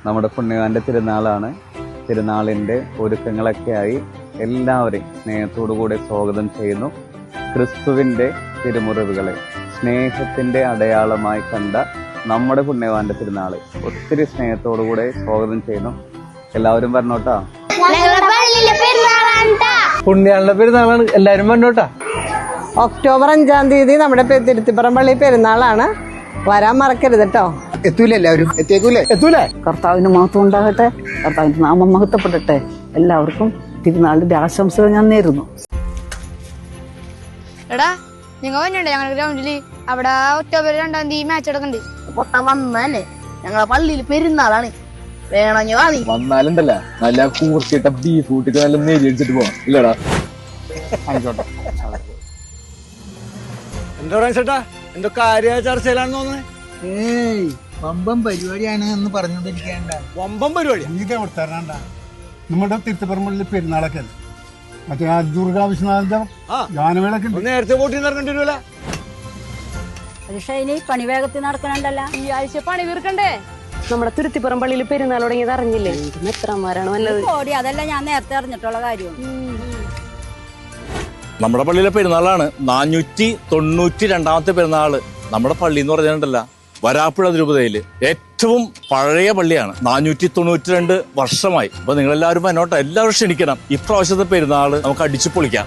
നമ്മുടെ പുണ്യവാന്റെ തിരുനാളാണ്. തിരുനാളിൻ്റെ ഒരുക്കങ്ങളൊക്കെയായി എല്ലാവരെയും സ്നേഹത്തോടു കൂടെ സ്വാഗതം ചെയ്യുന്നു. ക്രിസ്തുവിൻ്റെ തിരുമുറിവുകളെ സ്നേഹത്തിൻ്റെ അടയാളമായി കണ്ട നമ്മുടെ പുണ്യവാന്റെ തിരുനാൾ ഒത്തിരി സ്നേഹത്തോടു കൂടെ സ്വാഗതം ചെയ്യുന്നു. എല്ലാവരും പറഞ്ഞോട്ടാ. പുണ്യാളുടെ പെരുന്നാളാണ്, എല്ലാരും പറഞ്ഞോട്ടാ. ഒക്ടോബർ 5-ാം തീയതി നമ്മുടെ തിരുത്തിപ്പുറം പള്ളി പെരുന്നാളാണ്. വരാൻ മറക്കരുത് കേട്ടോ. എത്തൂലേ? എല്ലാവരും എത്തൂലേ? കർത്താവിന് മഹത്വം ഉണ്ടാകട്ടെ, കർത്താവിന്റെ നാമം മഹത്വപ്പെടട്ടെ. എല്ലാവർക്കും തിരുനാളിന്റെ ആശംസകൾ ഞാൻ നേരുന്നു. എടാ നിങ്ങൾ വന്നണ്ടേ ഞങ്ങളുടെ ഗ്രൗണ്ടില്? അവിടെ ഒക്ടോബർ 2-ാം തീയതി മാച്ച് നടക്കുന്നുണ്ട്. പൊട്ട വന്നല്ലേ, ഞങ്ങളെ പള്ളിയിൽ പെരുന്നാളാണ്. വേണമെങ്കിൽ വന്നാലുണ്ടല്ല നല്ല കൂർച്ചിട്ട ബീഫ് കൂട്ടിട്ട് നല്ല നെരി അടിച്ചിട്ട് പോവാം. ഇല്ലടാ എന്താ ചേട്ടാ, എന്തോ കാര്യ ചർച്ചയിലാണെന്ന് തോന്നുന്നത്. ഏയ് വമ്പം പരിപാടിയാണ് എന്ന് പറഞ്ഞോണ്ടിരിക്കണ്ട. വമ്പം പരിപാടി ഇത് കൊടുത്തരണ്ട. നമ്മുടെ തിരുത്തിപ്പറമ്പള്ളിൽ പെരുന്നാളൊക്കെ അല്ലേ, മറ്റേ ആ ദുർഗാ വിശ്വനാഥന്റെ ഗാനമേളൊക്കെ നേരത്തെ വോട്ടിൽ ഇറങ്ങേണ്ടി വരുമല്ല. പണി വേഗത്തിൽ നടക്കണുണ്ടല്ലോ. ഈ ആഴ്ച പണി തീർക്കണ്ടേ? നമ്മുടെ തിരുത്തിപ്പുറം പള്ളിയിൽ പെരുന്നാൾ തുടങ്ങിയത് അറിഞ്ഞില്ലേ? എത്രമാരാണ് നല്ലത്. അതല്ല ഞാൻ നേരത്തെ അറിഞ്ഞിട്ടുള്ള കാര്യം. നമ്മുടെ പള്ളിയിലെ പെരുന്നാളാണ് 492ാമത്തെ പെരുന്നാള്. നമ്മുടെ പള്ളി എന്ന് പറഞ്ഞിട്ടുണ്ടല്ല, വരാപ്പുഴ തിരുപതിയില് ഏറ്റവും പഴയ പള്ളിയാണ്. 492 വർഷമായി. അപ്പൊ നിങ്ങളെല്ലാവരും എന്നോട്ട് എല്ലാവരും ക്ഷണിക്കണം. ഇപ്രാവശ്യത്തെ പെരുന്നാള് നമുക്ക് അടിച്ചു പൊളിക്കാം.